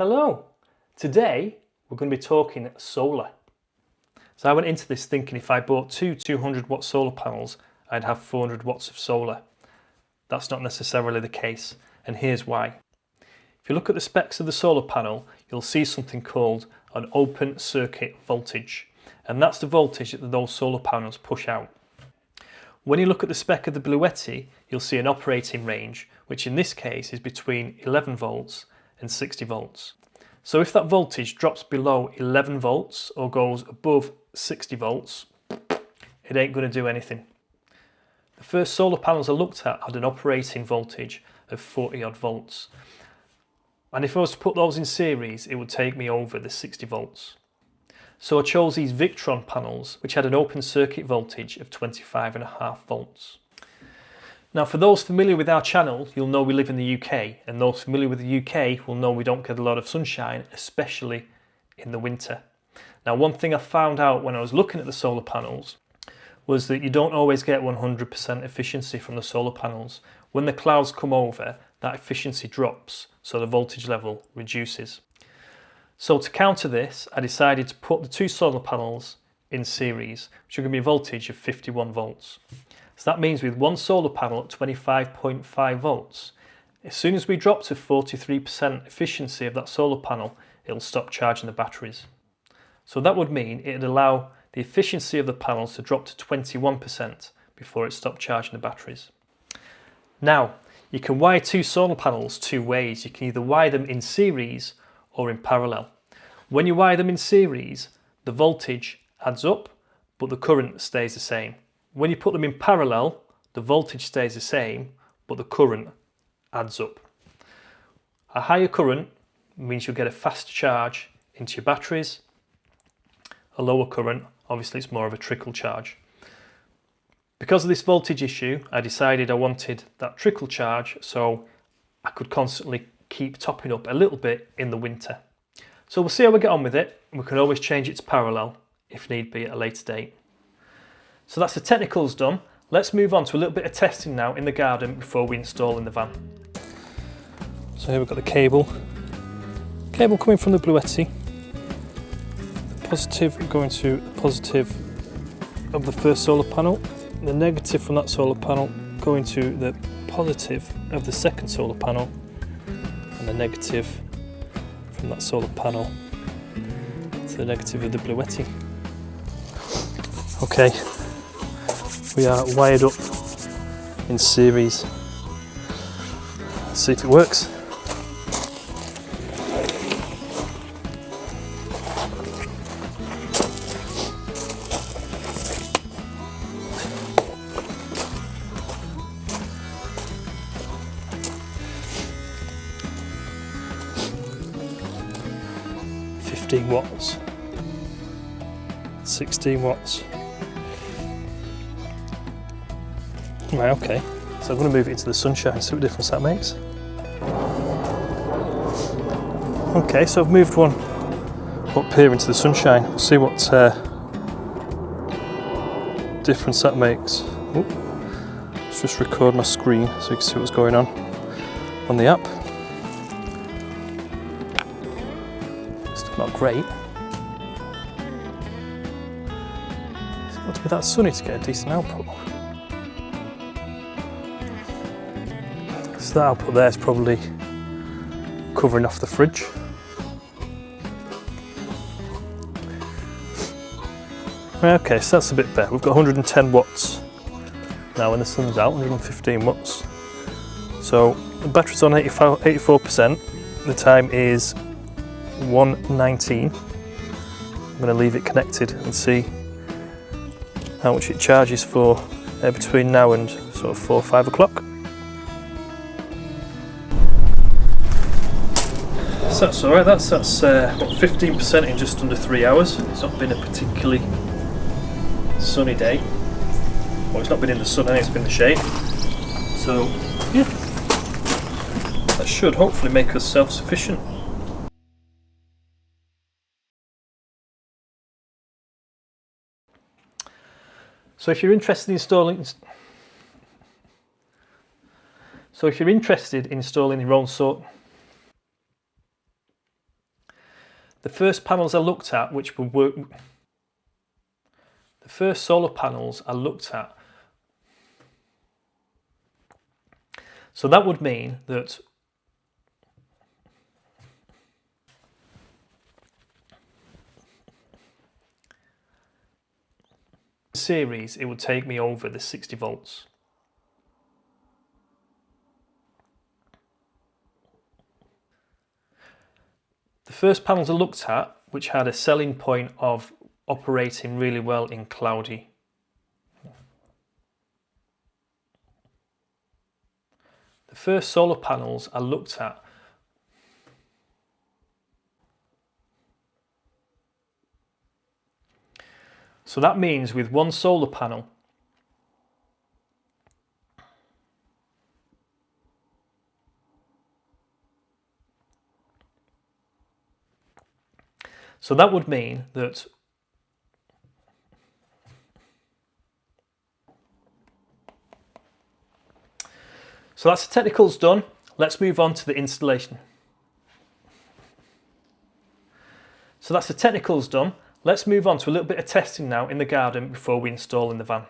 Hello! Today we're going to be talking solar. So I went into this thinking if I bought two 200 watt solar panels I'd have 400 watts of solar. That's not necessarily the case, and here's why. If you look at the specs of the solar panel, you'll see something called an open circuit voltage, and that's the voltage that those solar panels push out. When you look at the spec of the Bluetti, you'll see an operating range, which in this case is between 11 volts and 60 volts. So if that voltage drops below 11 volts or goes above 60 volts, it ain't going to do anything. The first solar panels I looked at had an operating voltage of 40 odd volts. And if I was to put those in series, it would take me over the 60 volts. So I chose these Victron panels, which had an open circuit voltage of 25.5 volts. Now, for those familiar with our channel, you'll know we live in the UK, and those familiar with the UK will know we don't get a lot of sunshine, especially in the winter. Now, one thing I found out when I was looking at the solar panels was that you don't always get 100% efficiency from the solar panels. When the clouds come over, that efficiency drops, so the voltage level reduces. So to counter this, I decided to put the two solar panels in series, which are going to be a voltage of 51 volts. So that means with one solar panel at 25.5 volts, as soon as we drop to 43% efficiency of that solar panel, it'll stop charging the batteries. So that would mean it'd allow the efficiency of the panels to drop to 21% before it stopped charging the batteries. Now, you can wire two solar panels two ways. You can either wire them in series or in parallel. When you wire them in series, the voltage adds up, but the current stays the same. When you put them in parallel, the voltage stays the same, but the current adds up. A higher current means you'll get a faster charge into your batteries. A lower current, obviously it's more of a trickle charge. Because of this voltage issue, I decided I wanted that trickle charge so I could constantly keep topping up a little bit in the winter. So we'll see how we get on with it. We can always change it to parallel if need be at a later date. So that's the technicals done. Let's move on to a little bit of testing now in the garden before we install in the van. So here we've got the cable. Cable coming from the Bluetti. The positive going to the positive of the first solar panel. The negative from that solar panel going to the positive of the second solar panel. And the negative from that solar panel to the negative of the Bluetti. Okay. We are wired up in series. Let's see if it works. Watts, 16 watts. Right, okay, so I'm going to move it into the sunshine, see what difference that makes. Okay, so I've moved one up here into the sunshine. We'll see what difference that makes. Ooh. Let's just record my screen so you can see what's going on the app. Still not great. It's got to be that sunny to get a decent output. So that output there is probably covering off the fridge. Okay, so that's a bit better. We've got 110 watts now when the sun's out, 115 watts. So the battery's on 84%. The time is 1:19. I'm going to leave it connected and see how much it charges for between now and sort of 4 or 5 o'clock. So that's alright, that's what, 15% in just under 3 hours. It's not been a particularly sunny day. Well, it's not been in the sun, it's been in the shade. So, yeah, that should hopefully make us self-sufficient. So if you're interested in installing your own solar, The first panels I looked at, which would work, the first solar panels I looked at, so that would mean that series it would take me over the 60 volts. The first panels I looked at, which had a selling point of operating really well in cloudy. The first solar panels I looked at so that means with one solar panel so that would mean that so that's the technicals done. Let's move on to the installation. So that's the technicals done. Let's move on to a little bit of testing now in the garden before we install in the van.